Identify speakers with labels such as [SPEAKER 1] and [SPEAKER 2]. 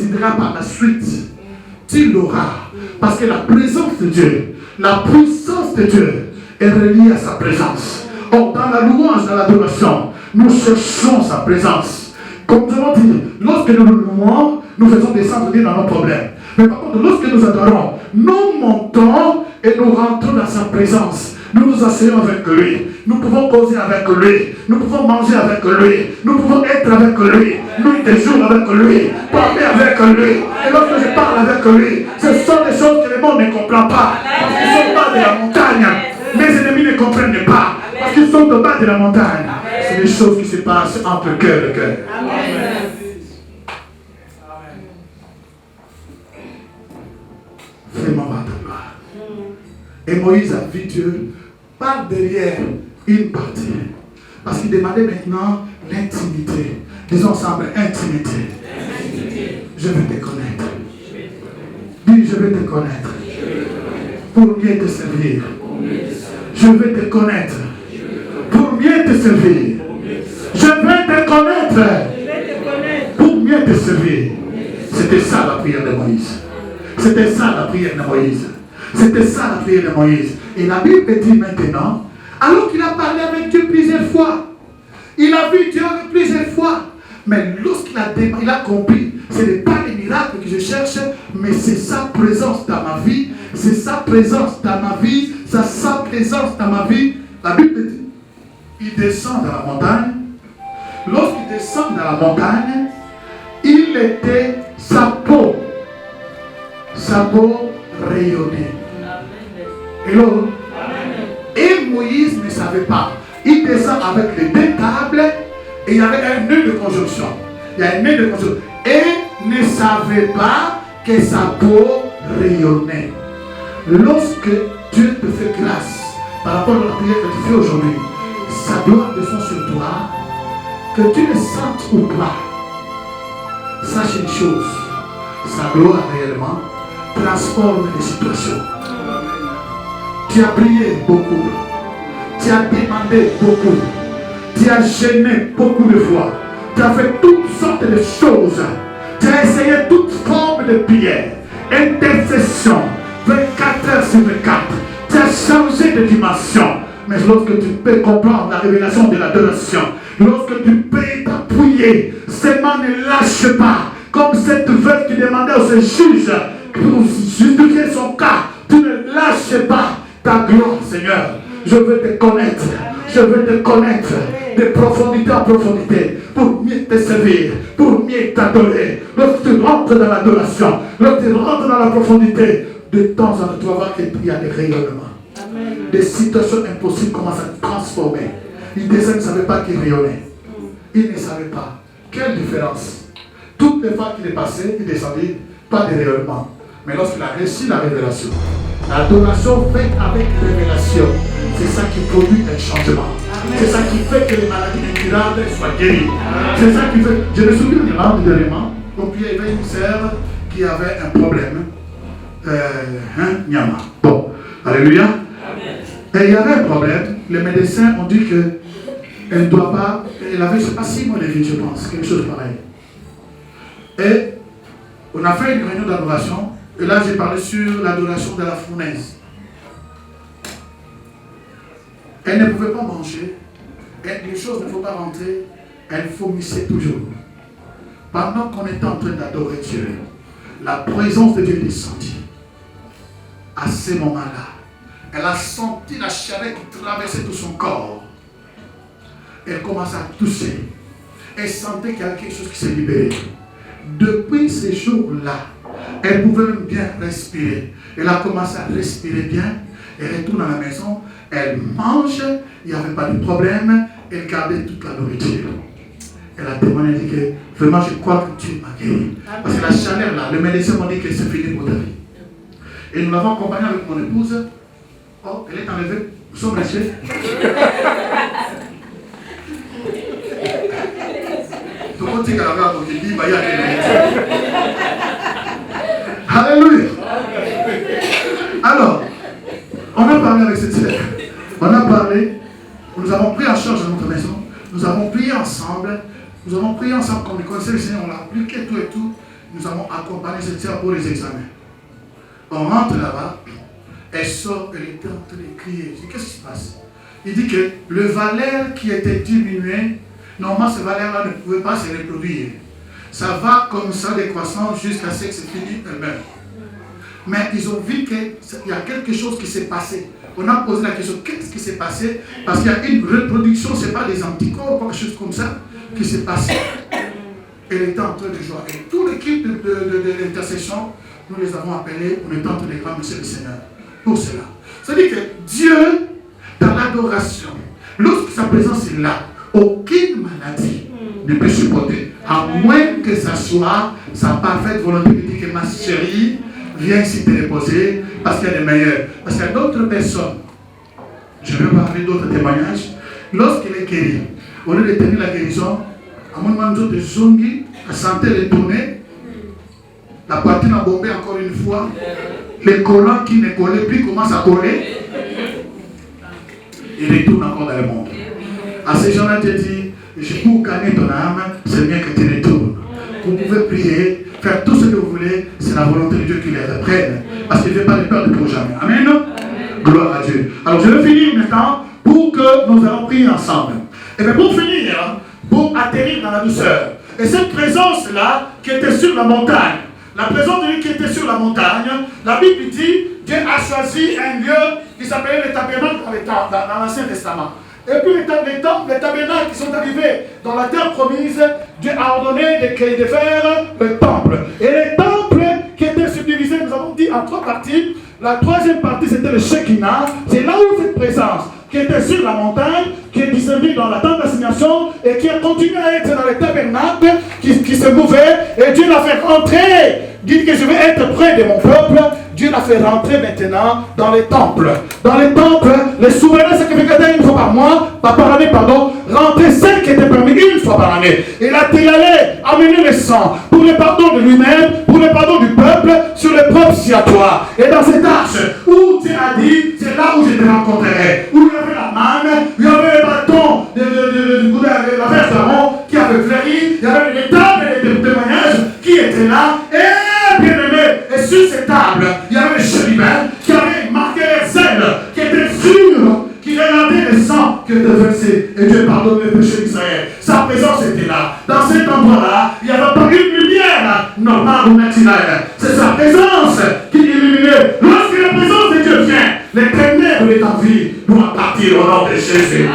[SPEAKER 1] décidera par la suite, tu l'auras. Parce que la présence de Dieu, la puissance de Dieu est reliée à sa présence. Or, dans la louange, dans l'adoration, nous cherchons sa présence. Comme nous avons dit, lorsque nous le louons, nous faisons descendre Dieu dans nos problèmes. Mais par contre, lorsque nous adorons, nous montons et nous rentrons dans sa présence. Nous nous asseyons avec lui. Nous pouvons causer avec lui. Nous pouvons manger avec lui. Nous pouvons être avec lui. Nuit et jour avec lui. Parler avec lui. Et lorsque je parle avec lui, ce sont des choses que le monde ne comprend pas. Parce qu'ils sont bas de la montagne. Mes ennemis ne comprennent pas. Parce qu'ils sont au bas de la montagne. C'est des choses qui se passent entre cœur et cœur. Fais-moi ma gloire. Et Moïse a vu Dieu par derrière une partie. Parce qu'il demandait maintenant l'intimité. Disons ensemble, intimité. Je veux te connaître. Dis, je veux te connaître. Pour mieux te servir. Je veux te connaître. Pour mieux te servir. Je veux te connaître. Pour mieux te servir. C'était ça la prière de Moïse. C'était ça la prière de Moïse. C'était ça la prière de Moïse. Et la Bible dit maintenant, alors qu'il a parlé avec Dieu plusieurs fois, il a vu Dieu plusieurs fois, mais lorsqu'il a compris, ce n'est pas les miracles que je cherche, mais c'est sa présence dans ma vie, c'est sa présence dans ma vie, c'est sa présence dans ma vie. La Bible dit, il descend dans la montagne. Lorsqu'il descend dans la montagne, il était sa peau rayonnait. Hello. Et Moïse ne savait pas. Il descend avec les deux tables et il y avait un nœud de conjonction. Il y a un nœud de conjonction. Et ne savait pas que sa peau rayonnait. Lorsque Dieu te fait grâce par rapport à la prière que tu fais aujourd'hui, sa gloire descend sur toi, que tu le sentes ou pas. Sache une chose, sa gloire réellement transforme les situations. Tu as prié beaucoup. Tu as demandé beaucoup. Tu as gêné beaucoup de fois. Tu as fait toutes sortes de choses. Tu as essayé toutes formes de prière. Intercession. 24 heures sur 24. Tu as changé de dimension. Mais lorsque tu peux comprendre la révélation de l'adoration, lorsque tu peux t'appuyer, seulement ne lâche pas. Comme cette veuve qui demandait au juge pour justifier son cas, tu ne lâches pas ta gloire, Seigneur. Je veux te connaître. Je veux te connaître de profondité en profondité pour mieux te servir, pour mieux t'adorer. Lorsque tu rentres dans l'adoration, lorsque tu rentres dans la profondité, de temps en temps, tu vas voir qu'il y a des rayonnements. Amen. Des situations impossibles commencent à se transformer. Il ne savait pas qu'il rayonnait. Il ne savait pas. Quelle différence. Toutes les fois qu'il est passé, il descendait, pas de rayonnement. Mais lorsqu'il a réussi la révélation, l'adoration faite avec révélation, c'est ça qui produit un changement. C'est ça qui fait que les maladies incurables soient guéries. C'est ça qui fait. Je me souviens de l'an dernièrement, il y avait une sœur qui avait un problème. Nyama. Bon, alléluia. Et il y avait un problème. Les médecins ont dit qu'elle ne doit pas. Elle avait, je ne sais pas, 6 mois de vie, je pense, quelque chose pareil. Et on a fait une réunion d'adoration. Et là, j'ai parlé sur l'adoration de la fournaise. Elle ne pouvait pas manger. Et les choses ne faut pas rentrer. Elle vomissait toujours. Pendant qu'on était en train d'adorer Dieu, la présence de Dieu est descendue. À ce moment-là, elle a senti la chaleur qui traversait tout son corps. Elle commençait à tousser. Elle sentait qu'il y avait quelque chose qui s'est libéré. Depuis ces jours-là, elle pouvait même bien respirer. Elle a commencé à respirer bien. Elle retourne à la maison. Elle mange. Il n'y avait pas de problème. Elle gardait toute la nourriture. Elle a demandé, elle dit que vraiment je crois que tu m'as guéri. Parce que la chaleur là, le médecin m'a dit que c'est fini pour ta vie. Et nous l'avons accompagnée avec mon épouse. Oh, elle est enlevée. Nous sommes restés. Tout le monde dit qu'elle avait un il dit, il y a des alléluia. Alors, on a parlé avec cette sœur. On a parlé. Nous avons pris en charge de notre maison. Nous avons prié ensemble. Nous avons prié ensemble comme nous connaissons le Seigneur. On l'a appliqué tout et tout. nous avons accompagné cette sœur pour les examens. On rentre là-bas, elle sort, elle était en train de crier. Je dis, qu'est-ce qui se passe? Il dit que le valeur qui était diminué, normalement ce valeur-là ne pouvait pas se reproduire. Ça va comme ça décroissant jusqu'à ce que c'est fini, elle meurt. Mais ils ont vu qu'il y a quelque chose qui s'est passé. On a posé la question, qu'est-ce qui s'est passé? Parce qu'il y a une reproduction, ce n'est pas des anticorps ou quelque chose comme ça qui s'est passé. Elle était en train de jouer. Et toute l'équipe de l'intercession, nous les avons appelés, on était en train de remercier le Seigneur pour cela. C'est-à-dire que Dieu, dans l'adoration, lorsque sa présence est là, aucune maladie ne peut supporter, à moins que ça soit sa parfaite volonté qui dit que ma chérie, viens ici te reposer, parce qu'il y a des meilleurs. Parce qu'il y a d'autres personnes, je vais parler d'autres témoignages, lorsqu'il est guéri, au lieu de tenir la guérison, à mon moment de zongi, la santé est tournée, la poitrine a bombé encore une fois, les collants qui ne collaient plus commencent à coller, il retourne encore dans le monde. À ces gens-là, tu dis, je peux gagner ton âme, c'est bien que tu retournes. Vous pouvez prier, faire tout ce que vous voulez, c'est la volonté de Dieu qui les reprenne. Parce qu'il ne fait pas de peur de pour jamais. Amen. Gloire à Dieu. Alors je vais finir maintenant pour que nous allons prier ensemble. Et bien pour finir, pour atterrir dans la douceur. Et cette présence-là qui était sur la montagne, la présence de lui qui était sur la montagne, la Bible dit, Dieu a choisi un lieu qui s'appelait le tabernacle dans l'Ancien Testament. Et puis les tabernacles qui sont arrivés dans la terre promise, Dieu a ordonné de faire le temple. Et les temples qui étaient subdivisés, nous avons dit en 3 parties. La 3e partie, c'était le Shekinah. C'est là où cette présence qui était sur la montagne, qui est descendue dans la tente d'assignation et qui a continué à être dans les tabernacles, qui se mouvait. Et Dieu l'a fait rentrer. Dites que je vais être près de mon peuple. Dieu l'a fait rentrer maintenant dans les temples. Dans les temples, les souverains sacrificateurs une fois par année, rentraient celles qui étaient permis une fois par année. Et là, il allait amener le sang pour le pardon de lui-même, pour le pardon du peuple, sur le propitiatoire. Et dans cette arche, où Dieu a dit, c'est là où je te rencontrerai. Où il y avait la manne, il y avait le bâton de la verge d'Aaron qui avait fleuri, il y avait les tables et les témoignages qui étaient là. Et bien aimé, et sur ces tables, il y avait les chérubins qui avaient marqué les ailes, qui étaient sûrs, qui regardaient le sang qui était versé. Et Dieu pardonne les péchés d'Israël. Sa présence était là. Dans cet endroit-là, il n'y avait pas une lumière normale ou naturelle. C'est sa présence qui illuminait. Lorsque la présence de Dieu vient, les ténèbres de ta vie doivent partir au nom de Jésus.